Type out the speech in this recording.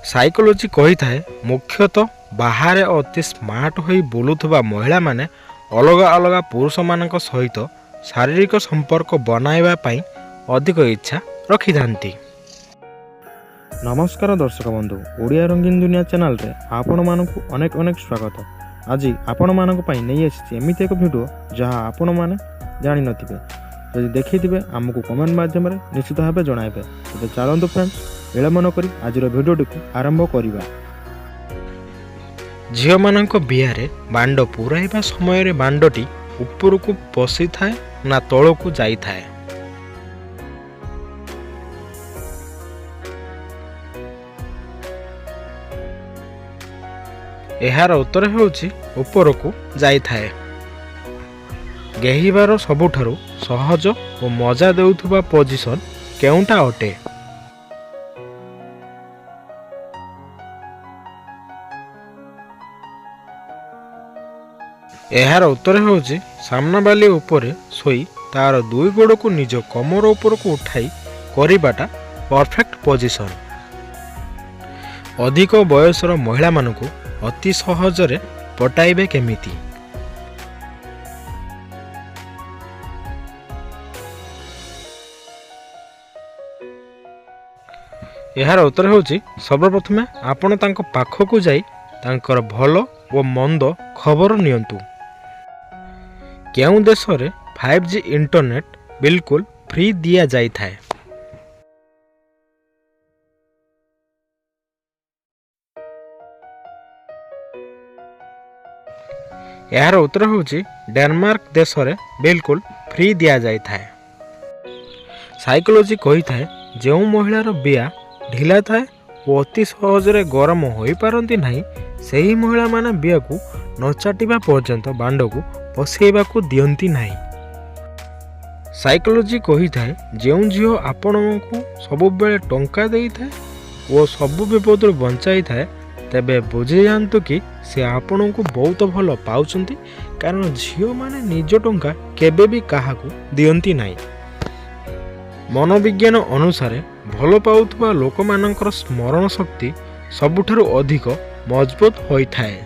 Psychology କହିଥାଏ ମୁଖ୍ୟତଃ ବାହାରେ ଅତି ସ୍ମାର୍ଟ ହୋଇ ବୁଲୁଥିବା ମହିଳାମାନେ ଅଲଗା ଅଲଗା ପୁରୁଷମାନଙ୍କ ସହିତ ଶାରୀରିକ ସମ୍ପର୍କ ବନାଇବା ପାଇଁ ଅଧିକ ଇଚ୍ଛା ରଖିଥାନ୍ତି। ନମସ୍କାର ଦର୍ଶକ ବନ୍ଧୁ, ଓଡ଼ିଆ ରଙ୍ଗୀନ ଦୁନିଆ ଚ୍ୟାନେଲରେ ଆପଣମାନଙ୍କୁ ଅନେକ ଅନେକ ସ୍ୱାଗତ। ଆଜି ଆପଣମାନଙ୍କ ପାଇଁ ନେଇ ଆସିଛି ଏମିତି ଏକ ଭିଡ଼ିଓ ଯାହା ଆପଣମାନେ ଜାଣିନଥିବେ। ଯଦି ଦେଖିଥିବେ ଆମକୁ କମେଣ୍ଟ ମାଧ୍ୟମରେ ନିଶ୍ଚିତ ଭାବେ ଜଣାଇବେ। ତେବେ ଚାଲନ୍ତୁ ଫ୍ରେଣ୍ଡସ୍, ବିଳମ୍ବ ନକରି ଆଜିର ଭିଡ଼ିଓଟିକୁ ଆରମ୍ଭ କରିବା। ଝିଅମାନଙ୍କ ବିହାରେ ବାଣ୍ଡ ପୁରାଇବା ସମୟରେ ବାଣ୍ଡଟି ଉପରକୁ ପଶିଥାଏ ନା ତଳକୁ ଯାଇଥାଏ? ଏହାର ଉତ୍ତର ହେଉଛି ଉପରକୁ ଯାଇଥାଏ। ଗେହିବାର ସବୁଠାରୁ ସହଜ ଓ ମଜା ଦେଉଥିବା ପୋଜିସନ କେଉଁଟା ଅଟେ? ଏହାର ଉତ୍ତର ହେଉଛି ସାମ୍ନାବାଲି ଉପରେ ଶୋଇ ତାର ଦୁଇ ଗୋଡ଼କୁ ନିଜ କମର ଉପରକୁ ଉଠାଇ କରିବାଟା ପରଫେକ୍ଟ ପୋଜିସନ। ଅଧିକ ବୟସର ମହିଳାମାନଙ୍କୁ ଅତି ସହଜରେ ପଟାଇବେ କେମିତି? ଏହାର ଉତ୍ତର ହେଉଛି ସର୍ବପ୍ରଥମେ ଆପଣ ତାଙ୍କ ପାଖକୁ ଯାଇ ତାଙ୍କର ଭଲ ଓ ମନ୍ଦ ଖବର ନିଅନ୍ତୁ। କେଉଁ ଦେଶରେ 5G ଇଣ୍ଟରନେଟ୍ ବିଲକୁଲ ଫ୍ରି ଦିଆଯାଇଥାଏ? ଏହାର ଉତ୍ତର ହେଉଛି ଡେନମାର୍କ ଦେଶରେ ବିଲକୁଲ ଫ୍ରି ଦିଆଯାଇଥାଏ। ସାଇକୋଲୋଜି କହିଥାଏ ଯେଉଁ ମହିଳାର ବିଆ ଢିଲା ଥାଏ ଓ ଅତି ସହଜରେ ଗରମ ହୋଇପାରନ୍ତି ନାହିଁ, ସେହି ମହିଳାମାନେ ବିଆକୁ ନ ଚାଟିବା ପର୍ଯ୍ୟନ୍ତ ବାଣ୍ଡକୁ ପଶେଇବାକୁ ଦିଅନ୍ତି ନାହିଁ। ସାଇକୋଲୋଜି କହିଥାଏ ଯେଉଁ ଝିଅ ଆପଣଙ୍କୁ ସବୁବେଳେ ଟଙ୍କା ଦେଇଥାଏ ଓ ସବୁ ବିପଦରୁ ବଞ୍ଚାଇଥାଏ, ତେବେ ବୁଝିଯାଆନ୍ତୁ କି ସେ ଆପଣଙ୍କୁ ବହୁତ ଭଲ ପାଉଛନ୍ତି, କାରଣ ଝିଅମାନେ ନିଜ ଟଙ୍କା କେବେ ବି କାହାକୁ ଦିଅନ୍ତି ନାହିଁ। ମନୋବିଜ୍ଞାନ ଅନୁସାରେ ଭଲ ପାଉଥିବା ଲୋକମାନଙ୍କର ସ୍ମରଣ ଶକ୍ତି ସବୁଠାରୁ ଅଧିକ ମଜବୁତ ହୋଇଥାଏ।